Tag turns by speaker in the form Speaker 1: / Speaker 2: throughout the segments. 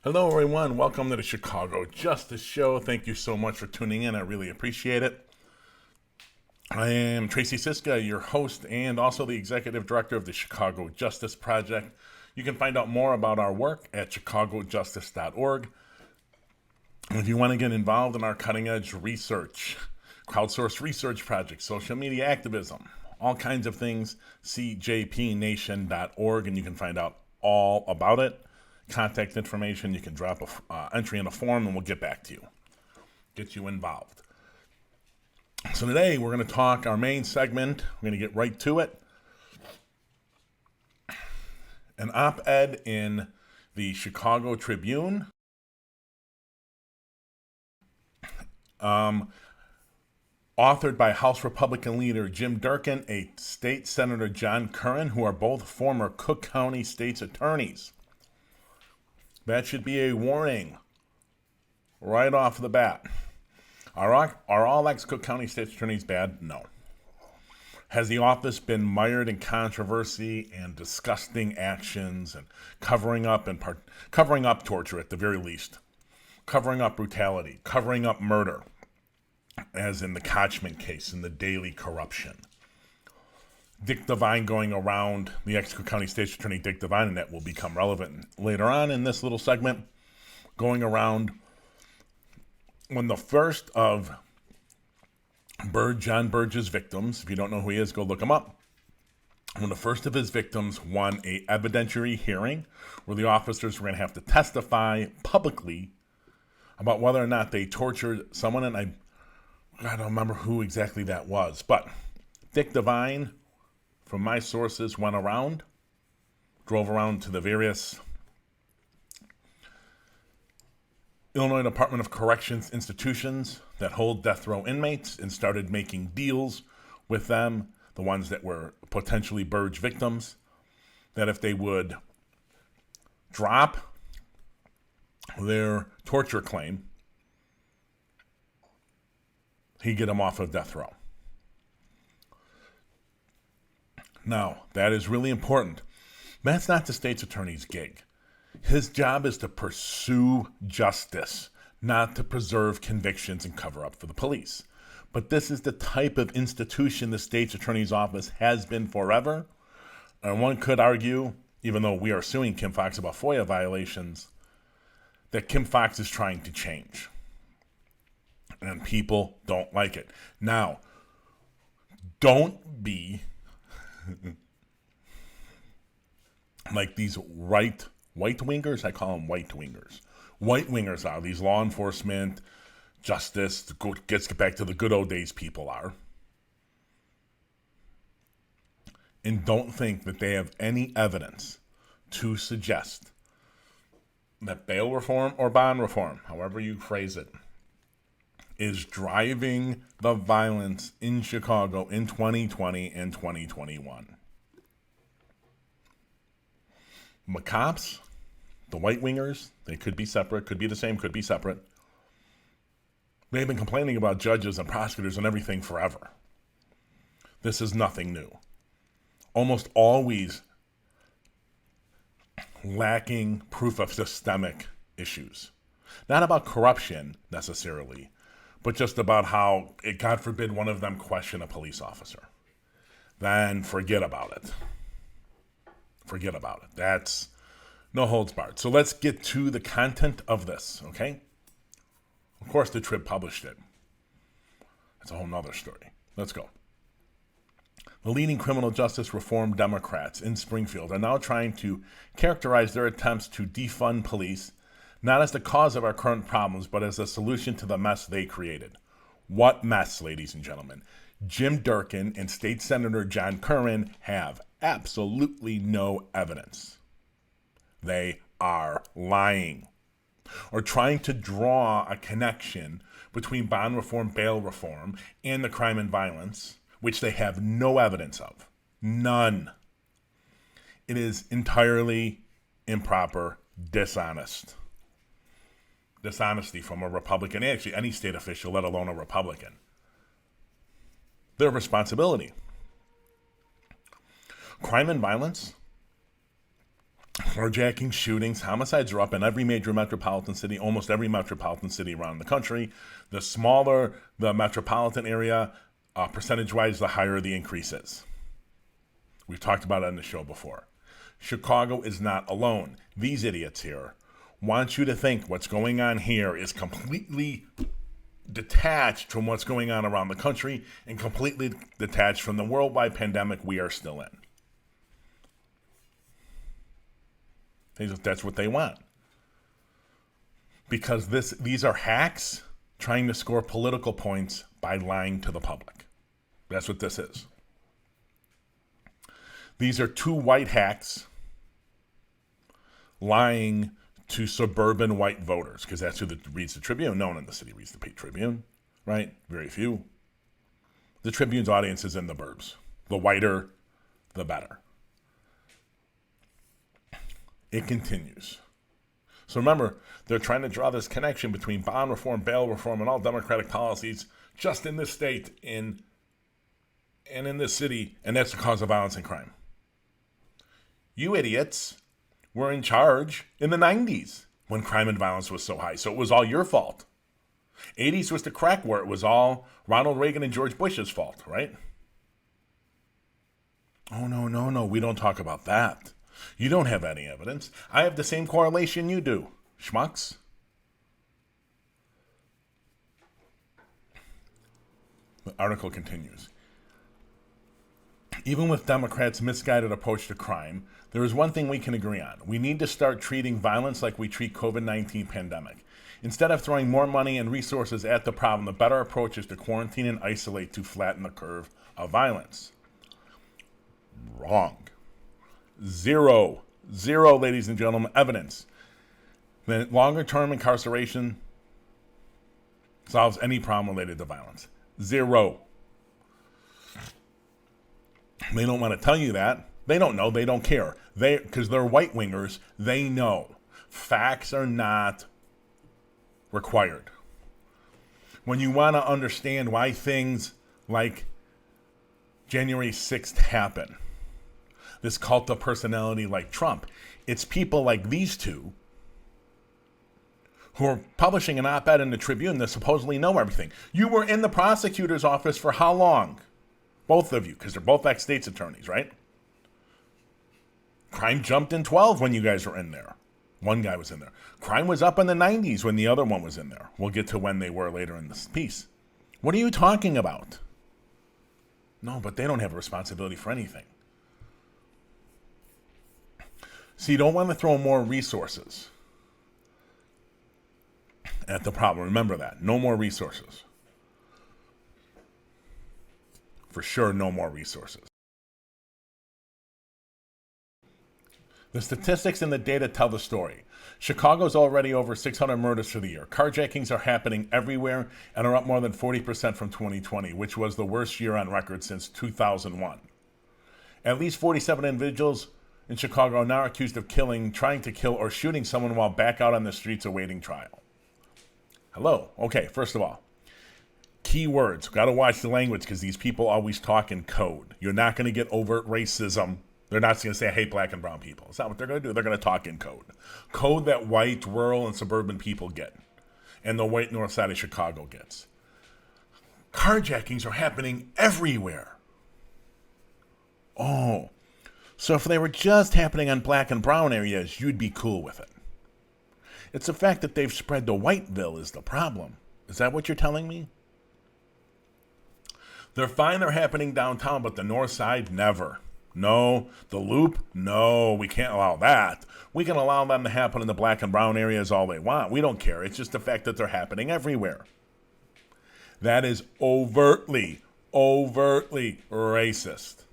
Speaker 1: Hello, everyone. Welcome to the Chicago Justice Show. Thank you so much for tuning in. I really appreciate it. I am Tracy Siska, your host and also the executive director of the Chicago Justice Project. You can find out more about our work at chicagojustice.org. And if you want to get involved in our cutting edge research, crowdsourced research projects, social media activism, all kinds of things, cjpnation.org, and you can find out all about it. Contact information, you can drop a entry in a form and we'll get back to you, get you involved. So today we're going to talk our main segment. We're going to get right to it. An op-ed in the Chicago Tribune authored by House Republican leader Jim Durkin, a state senator John Curran, who are both former Cook County state's attorneys. That should be a warning right off the bat. Are all ex-Cook County state's attorneys bad? No. Has the office been mired in controversy and disgusting actions and covering up torture at the very least, covering up brutality, covering up murder, as in the Kochman case and the daily corruption? Dick Devine going around, the ex-Cook County State's Attorney Dick Devine, and that will become relevant later on in this little segment, going around when the first of John Burge's victims, if you don't know who he is, go look him up. When the first of his victims won a evidentiary hearing where the officers were going to have to testify publicly about whether or not they tortured someone, and I don't remember who exactly that was, but Dick Devine, from my sources, drove around to the various Illinois Department of Corrections institutions that hold death row inmates and started making deals with them, the ones that were potentially Burge victims, that if they would drop their torture claim, he'd get them off of death row. Now, that is really important. That's not the state's attorney's gig. His job is to pursue justice, not to preserve convictions and cover up for the police. But this is the type of institution the state's attorney's office has been forever. And one could argue, even though we are suing Kim Foxx about FOIA violations, that Kim Foxx is trying to change. And people don't like it. Now, don't be like these white-wingers. I call them white-wingers. White-wingers are these law enforcement, justice, gets back to the good old days people are. And don't think that they have any evidence to suggest that bail reform or bond reform, however you phrase it, is driving the violence in Chicago in 2020 and 2021. The cops, the white-wingers, they could be separate, could be the same, could be separate. They've been complaining about judges and prosecutors and everything forever. This is nothing new. Almost always lacking proof of systemic issues. Not about corruption, necessarily, but just about how, God forbid, one of them question a police officer. Then forget about it. Forget about it. That's no holds barred. So let's get to the content of this, okay? Of course, the Trib published it. That's a whole nother story. Let's go. The leading criminal justice reform Democrats in Springfield are now trying to characterize their attempts to defund police not as the cause of our current problems, but as a solution to the mess they created. What mess, ladies and gentlemen? Jim Durkin and State Senator John Curran have absolutely no evidence. They are lying or trying to draw a connection between bond reform, bail reform, and the crime and violence, which they have no evidence of. None. It is entirely improper, dishonest. Dishonesty from a Republican, actually any state official, let alone a Republican. Their responsibility. Crime and violence Carjacking, shootings, homicides are up in every major metropolitan city, almost every metropolitan city around the country. The smaller the metropolitan area, percentage-wise, the higher the increase is. We've talked about it on the show before. Chicago is not alone. These idiots here want you to think what's going on here is completely detached from what's going on around the country and completely detached from the worldwide pandemic we are still in. That's what they want. Because these are hacks trying to score political points by lying to the public. That's what this is. These are two white hacks lying to suburban white voters, because that's who reads the Tribune. No one in the city reads the Tribune, right? Very few. The Tribune's audience is in the burbs. The whiter, the better. It continues. So remember, they're trying to draw this connection between bond reform, bail reform, and all Democratic policies just in this state and in this city, and that's the cause of violence and crime. You idiots were in charge in the 90s when crime and violence was so high, so it was all your fault. 80s was the crack war. It was all Ronald Reagan and George Bush's fault, right? Oh, no, we don't talk about that. You don't have any evidence. I have the same correlation you do, schmucks. The article continues. Even with Democrats' misguided approach to crime, there is one thing we can agree on. We need to start treating violence like we treat COVID-19 pandemic. Instead of throwing more money and resources at the problem, the better approach is to quarantine and isolate to flatten the curve of violence. Wrong. Zero, ladies and gentlemen, evidence that longer-term incarceration solves any problem related to violence. Zero. They don't want to tell you that. They don't know. They don't care. Because they're right-wingers, they know. Facts are not required. When you want to understand why things like January 6th happen, this cult of personality like Trump, it's people like these two who are publishing an op-ed in the Tribune that supposedly know everything. You were in the prosecutor's office for how long? Both of you, because they're both ex-state's attorneys, right? Crime jumped in 12 when you guys were in there. One guy was in there. Crime was up in the 90s when the other one was in there. We'll get to when they were later in this piece. What are you talking about? No, but they don't have a responsibility for anything. So you don't want to throw more resources at the problem. Remember that. No more resources. For sure, no more resources. The statistics and the data tell the story. Chicago's already over 600 murders for the year. Carjackings are happening everywhere and are up more than 40% from 2020, which was the worst year on record since 2001. At least 47 individuals in Chicago are now accused of trying to kill, or shooting someone while back out on the streets awaiting trial. Hello. Okay, first of all, key words. Got to watch the language because these people always talk in code. You're not going to get overt racism. They're not going to say, I hate black and brown people. It's not what they're going to do. They're going to talk in code. Code that white, rural, and suburban people get. And the white north side of Chicago gets. Carjackings are happening everywhere. Oh. So if they were just happening on black and brown areas, you'd be cool with it. It's the fact that they've spread to Whiteville is the problem. Is that what you're telling me? They're fine, they're happening downtown, but the north side, never. No. The Loop, no. We can't allow that. We can allow them to happen in the black and brown areas all they want. We don't care. It's just the fact that they're happening everywhere. That is overtly racist.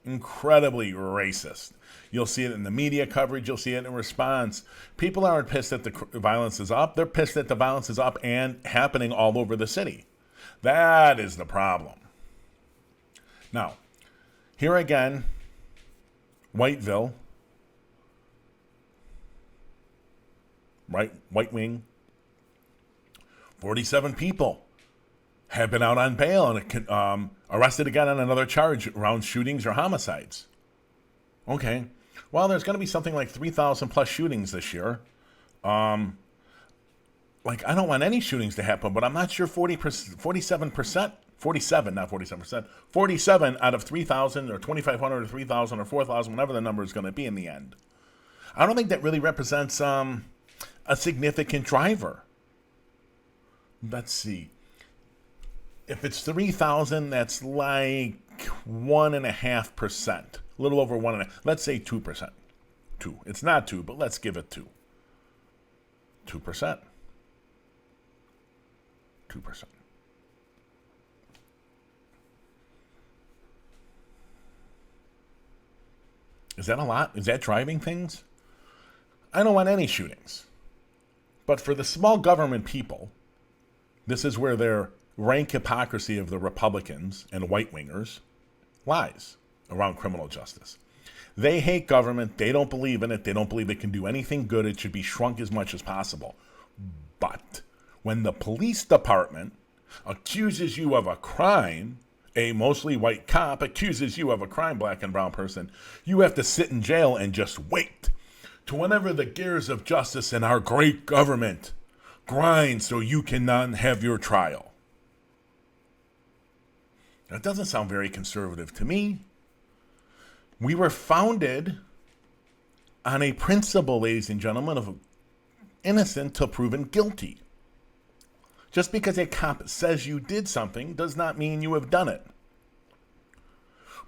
Speaker 1: Incredibly racist. You'll see it in the media coverage. You'll see it in response. People aren't pissed that the violence is up. They're pissed that the violence is up and happening all over the city. That is the problem. Now, here again, Whiteville, right? White Wing, 47 people have been out on bail and arrested again on another charge around shootings or homicides. Okay, Well, there's going to be something like 3,000 plus shootings this year. Like, I don't want any shootings to happen, but I'm not sure 47%, 47, not 47%, 47 out of 3,000 or 2,500 or 3,000 or 4,000, whatever the number is going to be in the end. I don't think that really represents a significant driver. Let's see. If it's 3,000, that's like 1.5%, a little over 1.5%. Let's say 2%. 2. It's not 2, but let's give it 2. 2%. 2%. Is that a lot? Is that driving things? I don't want any shootings. But for the small government people, this is where their rank hypocrisy of the Republicans and white-wingers lies around criminal justice. They hate government. They don't believe in it. They don't believe it can do anything good. It should be shrunk as much as possible. But when the police department accuses you of a crime, a mostly white cop accuses you of a crime, black and brown person, you have to sit in jail and just wait to whenever the gears of justice in our great government grind so you cannot have your trial. That doesn't sound very conservative to me. We were founded on a principle, ladies and gentlemen, of innocent till proven guilty. Just because a cop says you did something does not mean you have done it.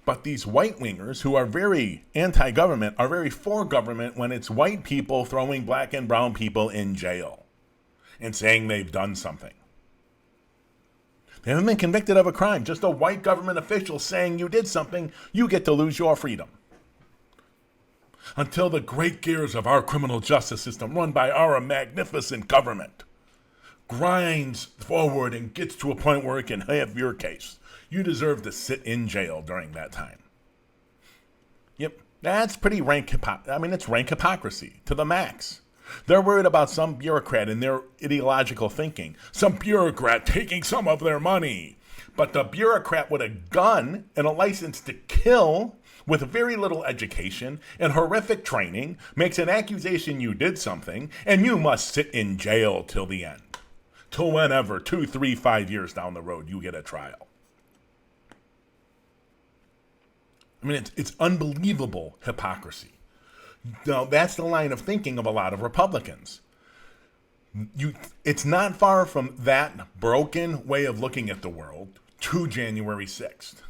Speaker 1: But these white-wingers who are very anti-government are very for government when it's white people throwing black and brown people in jail and saying they've done something. They haven't been convicted of a crime. Just a white government official saying you did something, you get to lose your freedom. Until the great gears of our criminal justice system, run by our magnificent government, grinds forward and gets to a point where it can have your case, you deserve to sit in jail during that time. Yep, that's pretty rank it's rank hypocrisy to the max. They're worried about some bureaucrat and their ideological thinking, some bureaucrat taking some of their money. But the bureaucrat with a gun and a license to kill with very little education and horrific training makes an accusation you did something, and you must sit in jail till the end. Till whenever, 2, 3, 5 years down the road, you get a trial. I mean, it's unbelievable hypocrisy. Now, that's the line of thinking of a lot of Republicans. It's not far from that broken way of looking at the world to January 6th.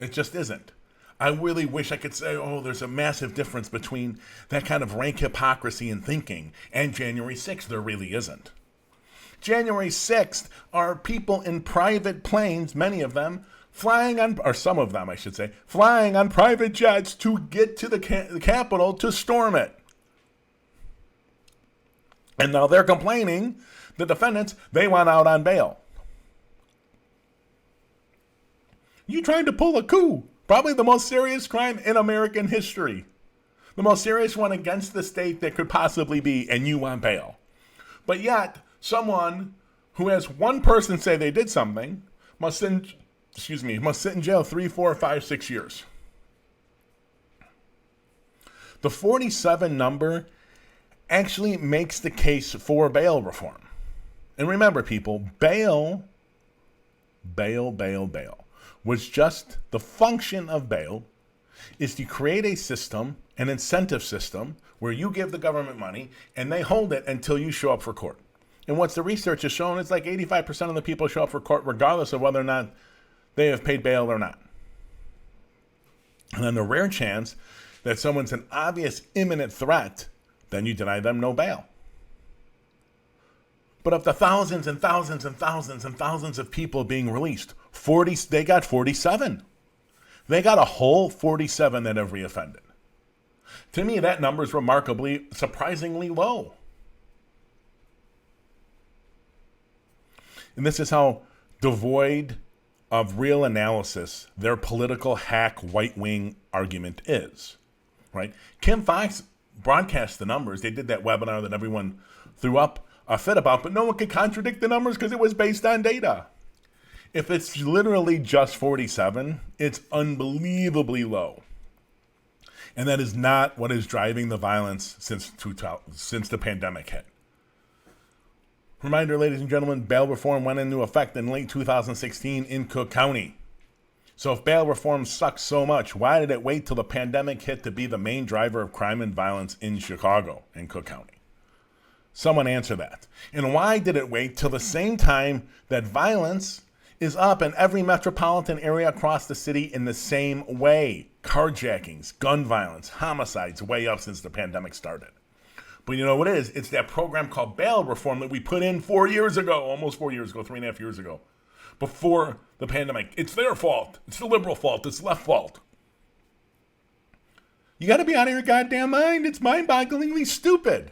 Speaker 1: It just isn't. I really wish I could say, there's a massive difference between that kind of rank hypocrisy in thinking and January 6th. There really isn't. January 6th are people in private planes, many of them, flying on private jets to get to the Capitol to storm it. And now they're complaining, the defendants, they want out on bail. You tried to pull a coup. Probably the most serious crime in American history. The most serious one against the state that could possibly be, and you want bail. But yet, someone who has one person say they did something must sit in jail 3, 4, 5, 6 years. The 47 number actually makes the case for bail reform. And remember, people, bail was just the function of bail is to create a system, an incentive system, where you give the government money and they hold it until you show up for court. And what the research has shown, it's like 85% of the people show up for court regardless of whether or not they have paid bail or not. And on the rare chance that someone's an obvious imminent threat, then you deny them no bail. But of the thousands and thousands and thousands and thousands of people being released, they got 47. They got a whole 47 that have reoffended. To me, that number is surprisingly low. And this is how devoid of real analysis their political hack white-wing argument is, right? Kim Foxx broadcast the numbers. They did that webinar that everyone threw up a fit about, but no one could contradict the numbers because it was based on data. If it's literally just 47, it's unbelievably low. And that is not what is driving the violence since the pandemic hit. Reminder, ladies and gentlemen, bail reform went into effect in late 2016 in Cook County. So if bail reform sucks so much, why did it wait till the pandemic hit to be the main driver of crime and violence in Chicago, in Cook County? Someone answer that. And why did it wait till the same time that violence is up in every metropolitan area across the city in the same way? Carjackings, gun violence, homicides way up since the pandemic started. But you know what it is? It's that program called bail reform that we put in 4 years ago, almost 4 years ago, 3.5 years ago, before the pandemic. It's their fault. It's the liberal fault. It's left fault. You got to be out of your goddamn mind. It's mind-bogglingly stupid.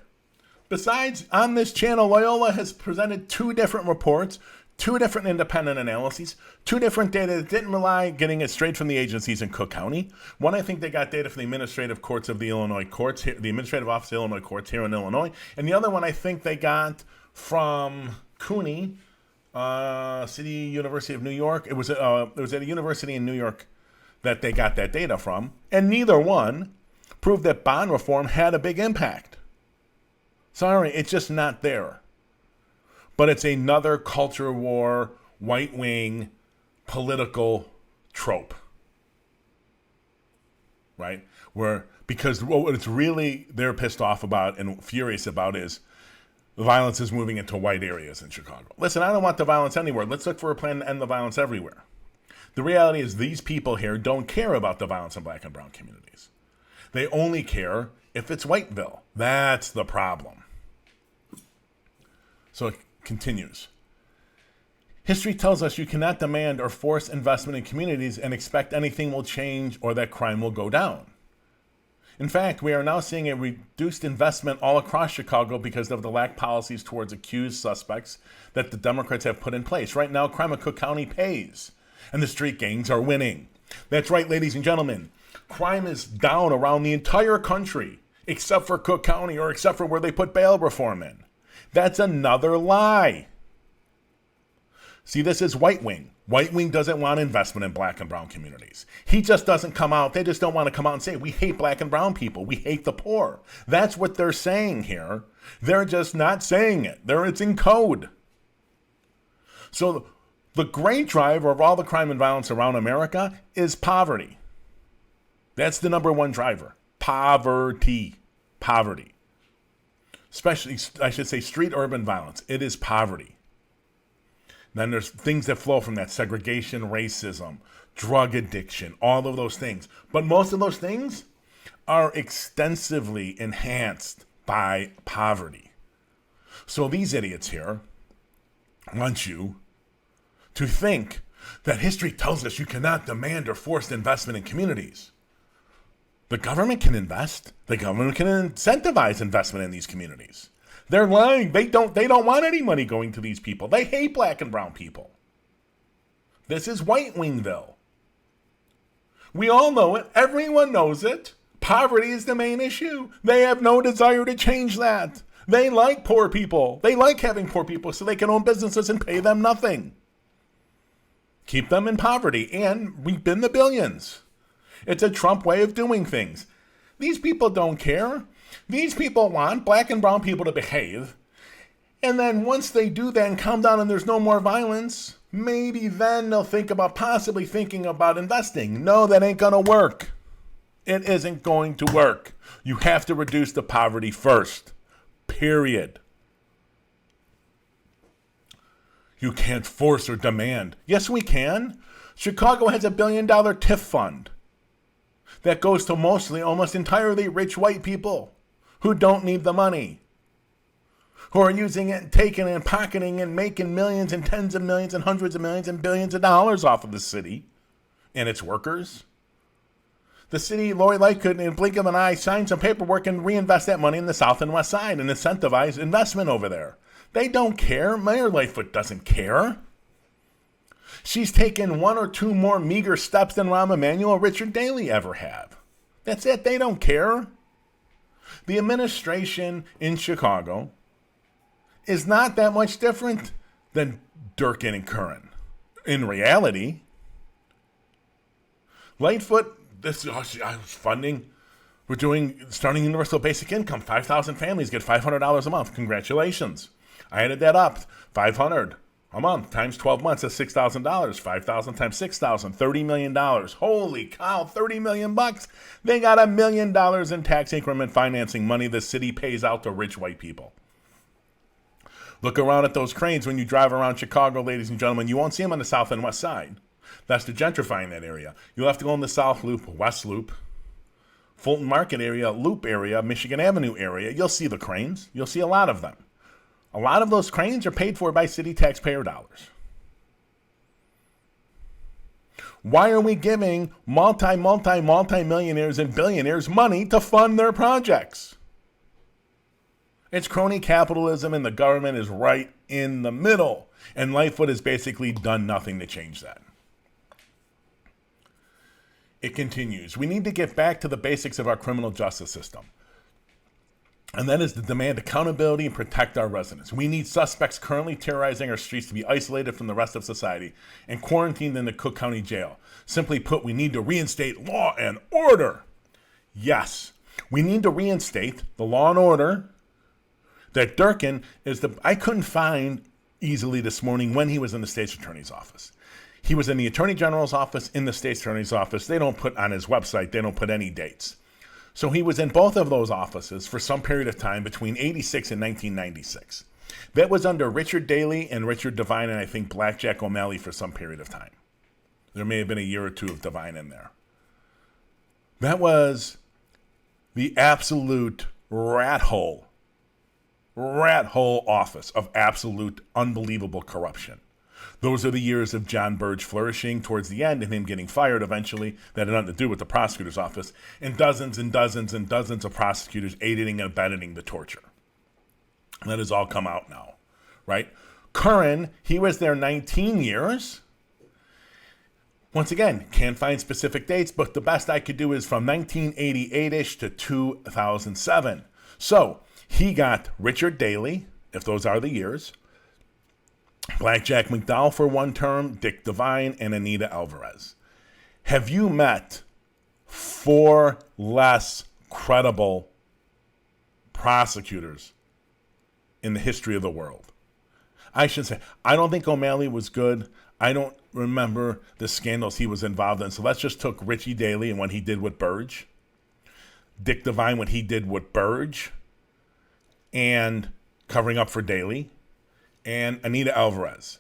Speaker 1: Besides, on this channel, Loyola has presented 2 different reports, 2 different independent analyses, 2 different data that didn't rely getting it straight from the agencies in Cook County. One, I think they got data from the administrative courts of the Illinois courts, the administrative office of the Illinois courts here in Illinois. And the other one, I think they got from CUNY, City University of New York. It was at a university in New York that they got that data from. And neither one proved that bond reform had a big impact. Sorry, it's just not there. But it's another culture war, right-wing, political trope. Right? Because what it's really they're pissed off about and furious about is the violence is moving into white areas in Chicago. Listen, I don't want the violence anywhere. Let's look for a plan to end the violence everywhere. The reality is these people here don't care about the violence in black and brown communities. They only care if it's Whiteville. That's the problem. So it continues. History tells us you cannot demand or force investment in communities and expect anything will change or that crime will go down. In fact, we are now seeing a reduced investment all across Chicago because of the lack policies towards accused suspects that the Democrats have put in place. Right now, crime in Cook County pays, and the street gangs are winning. That's right, ladies and gentlemen. Crime is down around the entire country, except for Cook County or except for where they put bail reform in. That's another lie. See, this is White Wing. White Wing doesn't want investment in black and brown communities. He just doesn't come out. They just don't want to come out and say, we hate black and brown people. We hate the poor. That's what they're saying here. They're just not saying it. It's in code. So the great driver of all the crime and violence around America is poverty. That's the number one driver. Poverty. Especially, I should say, street urban violence. It is poverty. Then there's things that flow from that: segregation, racism, drug addiction, all of those things. But most of those things are extensively enhanced by poverty. So these idiots here want you to think that history tells us you cannot demand or force investment in communities. The government can invest. The government can incentivize investment in these communities. They're lying. They don't want any money going to these people. They hate black and brown people. This is White Wingville. We all know it. Everyone knows it. Poverty is the main issue. They have no desire to change that. They like poor people. They like having poor people so they can own businesses and pay them nothing. Keep them in poverty and reap in the billions. It's a Trump way of doing things. These people don't care. These people want black and brown people to behave. And then once they do that and calm down and there's no more violence, maybe then they'll possibly thinking about investing. No, that ain't going to work. It isn't going to work. You have to reduce the poverty first. Period. You can't force or demand. Yes, we can. Chicago has $1 billion TIF fund that goes to mostly, almost entirely rich white people who don't need the money, who are using it, taking it, and pocketing and making millions and tens of millions and hundreds of millions and billions of dollars off of the city and its workers. The city, Lori Light could, in a blink of an eye, sign some paperwork and reinvest that money in the South and West Side and incentivize investment over there. They don't care. Mayor Lightfoot doesn't care. She's taken 1 or 2 more meager steps than Rahm Emanuel or Richard Daley ever have. That's it. They don't care. The administration in Chicago is not that much different than Durkin and Curran. In reality, Lightfoot, this funding We're starting universal basic income. 5,000 families get $500 a month. Congratulations. I added that up. 500 a month times 12 months is $6,000. 5,000 times 6,000, $30 million. Holy cow, $30 million bucks. They got $1 million in tax increment financing money the city pays out to rich white people. Look around at those cranes when you drive around Chicago, ladies and gentlemen. You won't see them on the south and west side. That's the gentrifying that area. You'll have to go in the South Loop, West Loop, Fulton Market area, Loop area, Michigan Avenue area. You'll see the cranes. You'll see a lot of them. A lot of those cranes are paid for by city taxpayer dollars. Why are we giving multi-millionaires and billionaires money to fund their projects? It's crony capitalism, and the government is right in the middle. And Lightfoot has basically done nothing to change that. It continues. We need to get back to the basics of our criminal justice system. And that is to demand accountability and protect our residents. We need suspects currently terrorizing our streets to be isolated from the rest of society and quarantined in the Cook County Jail. Simply put, we need to reinstate law and order. Yes, we need to reinstate the law and order that Durkin is I couldn't find easily this morning when he was in the state's attorney's office. He was in the attorney general's office, in the state's attorney's office. They don't put on his website, they don't put any dates. So he was in both of those offices for some period of time between 86 and 1996. That was under Richard Daley and Richard Devine, and I think Blackjack O'Malley for some period of time. There may have been a year or two of Devine in there. That was the absolute rat hole office of absolute unbelievable corruption. Those are the years of John Burge flourishing towards the end and him getting fired eventually. That had nothing to do with the prosecutor's office. And dozens and dozens and dozens of prosecutors aiding and abetting the torture. And that has all come out now, right? Curran, he was there 19 years. Once again, can't find specific dates, but the best I could do is from 1988-ish to 2007. So he got Richard Daley, if those are the years, Blackjack McDowell for one term, Dick Devine, and Anita Alvarez. Have you met 4 less credible prosecutors in the history of the world? I should say, I don't think O'Malley was good. I don't remember the scandals he was involved in. So let's just take Richie Daley and what he did with Burge, Dick Devine, what he did with Burge, and covering up for Daley, and Anita Alvarez,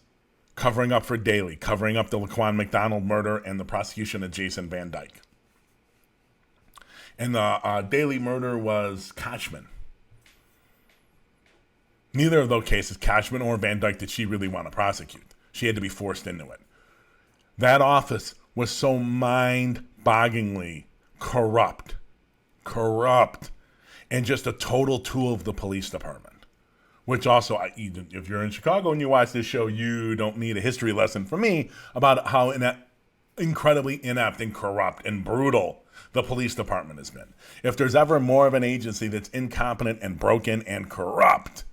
Speaker 1: covering up for Daley, covering up the Laquan McDonald murder and the prosecution of Jason Van Dyke. And the Daley murder was Kochman. Neither of those cases, Kochman or Van Dyke, did she really want to prosecute. She had to be forced into it. That office was so mind-bogglingly corrupt, and just a total tool of the police department. Which also, if you're in Chicago and you watch this show, you don't need a history lesson from me about how incredibly inept and corrupt and brutal the police department has been. If there's ever more of an agency that's incompetent and broken and corrupt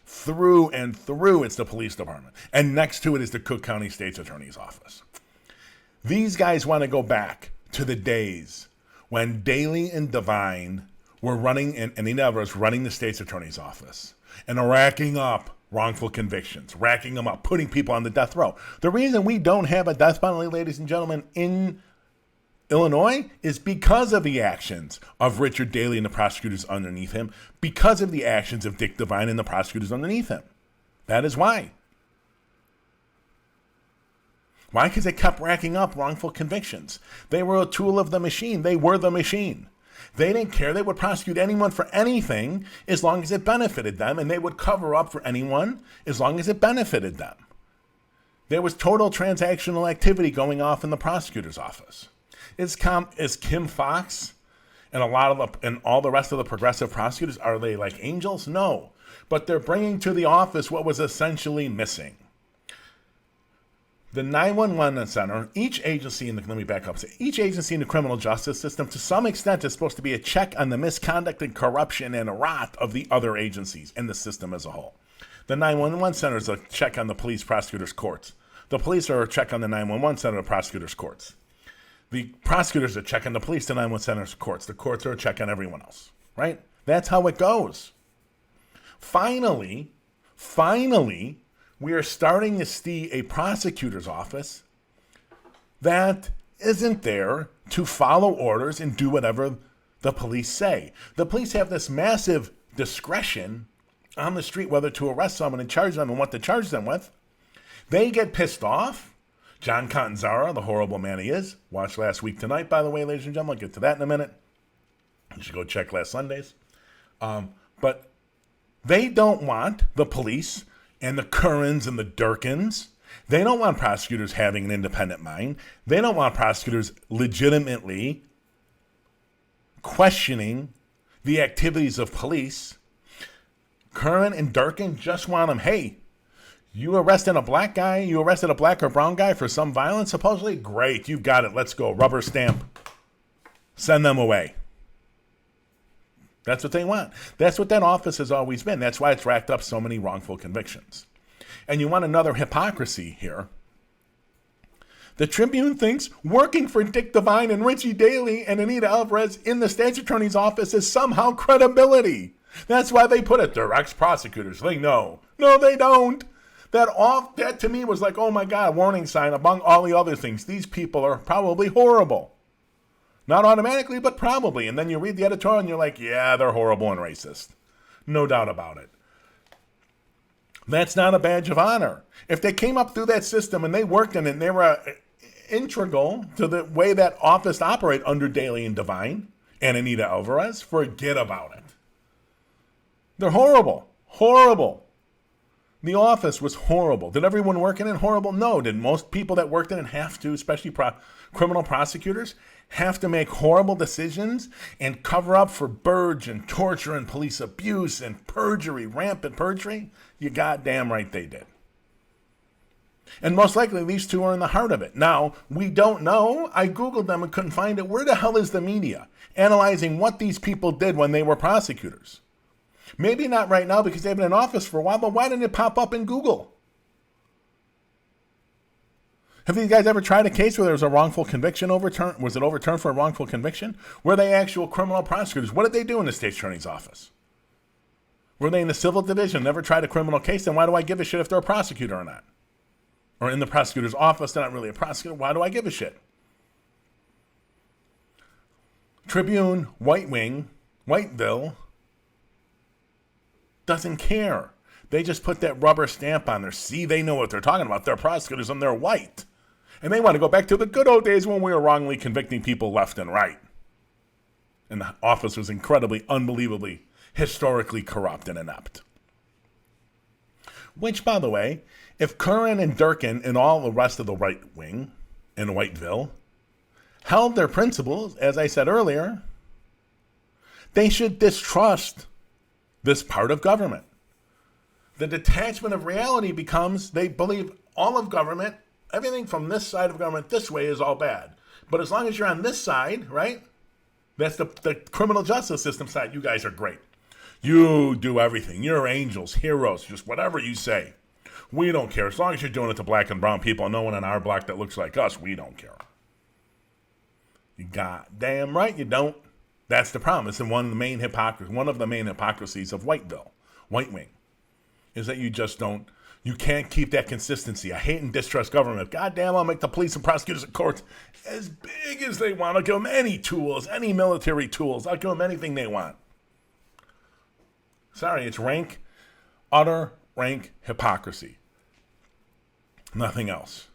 Speaker 1: through and through, it's the police department. And next to it is the Cook County State's Attorney's Office. These guys want to go back to the days when Daley and Devine were running, and Anita Alvarez running the state's attorney's office and racking up wrongful convictions, racking them up, putting people on the death row. The reason we don't have a death penalty, ladies and gentlemen, in Illinois is because of the actions of Richard Daley and the prosecutors underneath him, because of the actions of Dick Devine and the prosecutors underneath him. That is why. Why? Because they kept racking up wrongful convictions. They were a tool of the machine. They were the machine. They didn't care. They would prosecute anyone for anything as long as it benefited them, and they would cover up for anyone as long as it benefited them. There was total transactional activity going off in the prosecutor's office. Is Kim Fox and all the rest of the progressive prosecutors, are they like angels? No. But they're bringing to the office what was essentially missing. The 911 center, each agency in the criminal justice system, to some extent, is supposed to be a check on the misconduct and corruption and rot of the other agencies and the system as a whole. The 911 center is a check on the police, prosecutors, courts. The police are a check on the 911 center, the prosecutors, courts. The prosecutors are checking the police, the 911 center's courts. The courts are checking everyone else, right? That's how it goes. Finally, we are starting to see a prosecutor's office that isn't there to follow orders and do whatever the police say. The police have this massive discretion on the street whether to arrest someone and charge them and what to charge them with. They get pissed off. John Catanzara, the horrible man he is, watched last week tonight, by the way, ladies and gentlemen. I'll get to that in a minute. You should go check last Sunday's. But they don't want the police and the Currans and the Durkins. They don't want prosecutors having an independent mind. They don't want prosecutors legitimately questioning the activities of police. Curran and Durkin just want them, hey, you arrested a black guy, you arrested a black or brown guy for some violence, supposedly? Great, you got it, let's go. Rubber stamp. Send them away. That's what they want. That's what that office has always been. That's why it's racked up so many wrongful convictions. And you want another hypocrisy here. The Tribune thinks working for Dick Devine and Richie Daley and Anita Alvarez in the state's attorney's office is somehow credibility. That's why they put it. They're ex-prosecutors. They know. No, they don't. That to me was like, oh my God, warning sign among all the other things. These people are probably horrible. Not automatically, but probably. And then you read the editorial and you're like, yeah, they're horrible and racist. No doubt about it. That's not a badge of honor. If they came up through that system and they worked in it and they were integral to the way that office operated under Daley and Devine and Anita Alvarez, forget about it. They're horrible. Horrible. The office was horrible. Did everyone work in it horrible? No. Did most people that worked in it have to, especially criminal prosecutors, have to make horrible decisions and cover up for purge and torture and police abuse and perjury, rampant perjury? You goddamn right they did. And most likely these two are in the heart of it. Now, we don't know. I Googled them and couldn't find it. Where the hell is the media analyzing what these people did when they were prosecutors? Maybe not right now because they've been in office for a while, but why didn't it pop up in Google? Have you guys ever tried a case where there was a wrongful conviction overturned? Was it overturned for a wrongful conviction? Were they actual criminal prosecutors? What did they do in the state attorney's office? Were they in the civil division, never tried a criminal case? Then why do I give a shit if they're a prosecutor or not? Or in the prosecutor's office, they're not really a prosecutor. Why do I give a shit? Tribune, White Wing, Whiteville, doesn't care. They just put that rubber stamp on there. See, they know what they're talking about. They're prosecutors and they're white. And they want to go back to the good old days when we were wrongly convicting people left and right. And the office was incredibly, unbelievably, historically corrupt and inept. Which, by the way, if Curran and Durkin and all the rest of the right wing in Whiteville held their principles, as I said earlier, they should distrust this part of government. The detachment of reality becomes they believe all of government, everything from this side of government this way is all bad. But as long as you're on this side, right? That's the criminal justice system side. You guys are great. You do everything. You're angels, heroes, just whatever you say. We don't care. As long as you're doing it to black and brown people, no one in our block that looks like us, we don't care. You goddamn right you don't. That's the problem. It's one of the main hypocrisies of Whiteville, White Wing, is that you just don't, you can't keep that consistency. I hate and distrust government. Goddamn, I'll make the police and prosecutors and courts as big as they want. I'll give them any tools, any military tools. I'll give them anything they want. Sorry, it's utter rank hypocrisy. Nothing else.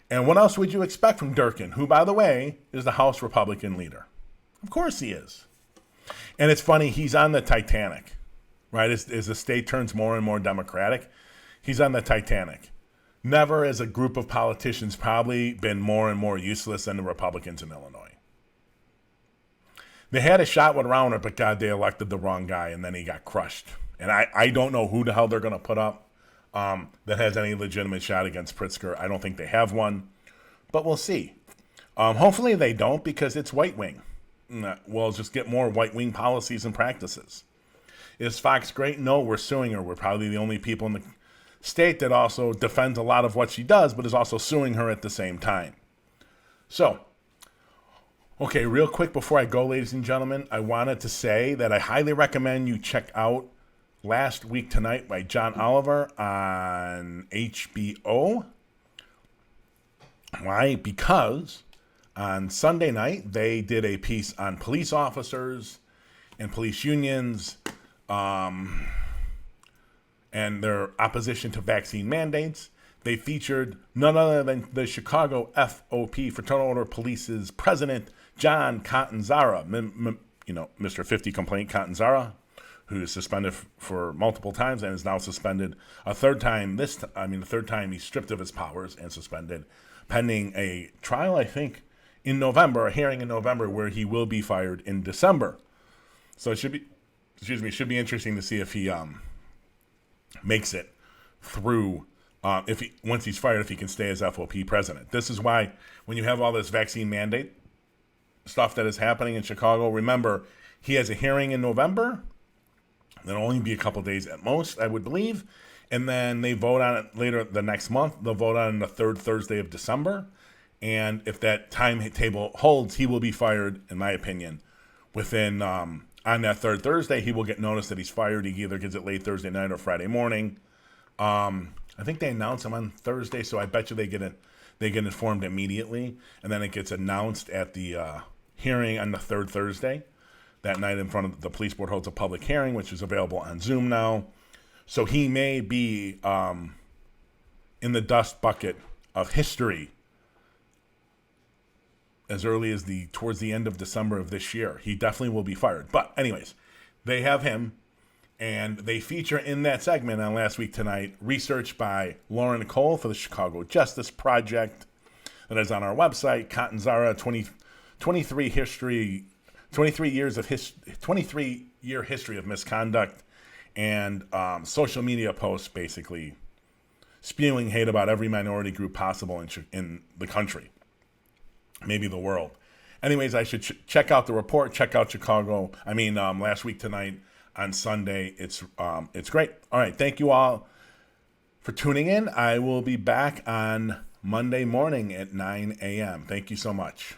Speaker 1: And what else would you expect from Durkin, who, by the way, is the House Republican leader? Of course he is. And it's funny, he's on the Titanic, right? As the state turns more and more Democratic, he's on the Titanic. Never as a group of politicians probably been more and more useless than the Republicans in Illinois. They had a shot with Rauner, but God, they elected the wrong guy, and then he got crushed. And I don't know who the hell they're going to put up that has any legitimate shot against Pritzker. I don't think they have one, but we'll see. Hopefully they don't, because it's White Wing. We'll just get more White Wing policies and practices. Is Fox great? No, we're suing her. We're probably the only people in the state that also defends a lot of what she does, but is also suing her at the same time. So, Okay, real quick before I go, ladies and gentlemen, I wanted to say that I highly recommend you check out Last Week Tonight by John Oliver on HBO. Why? Because on Sunday night, they did a piece on police officers and police unions and their opposition to vaccine mandates. They featured none other than the Chicago FOP, Fraternal Order of Police's president, John Catanzara, Mr. 50 Complaint Catanzara, who is suspended for multiple times and is now suspended a third time. The third time he's stripped of his powers and suspended, pending a trial, I think, in November, a hearing in November, where he will be fired in December. So it should be interesting to see if he makes it through. Once he's fired, if he can stay as FOP president. This is why when you have all this vaccine mandate stuff that is happening in Chicago, remember, he has a hearing in November. That'll only be a couple days at most, I would believe. And then they vote on it later the next month. They'll vote on it the third Thursday of December. And if that timetable holds, he will be fired, in my opinion, within, on that third Thursday. He will get notice that he's fired. He either gets it late Thursday night or Friday morning. I think they announce him on Thursday, so I bet you they get informed immediately, and then it gets announced at the hearing on the third Thursday. That night in front of the police board holds a public hearing, which is available on Zoom now. So he may be in the dust bucket of history as early as towards the end of December of this year. He definitely will be fired. But anyways, they have him. And they feature in that segment on Last Week Tonight research by Lauren Cole for the Chicago Justice Project that is on our website. Catanzara, 23-year history of misconduct, and social media posts basically spewing hate about every minority group possible in the country, maybe the world. Anyways, I should check out the report. Check out Last Week Tonight. On Sunday. It's great. All right. Thank you all for tuning in. I will be back on Monday morning at 9 a.m. Thank you so much.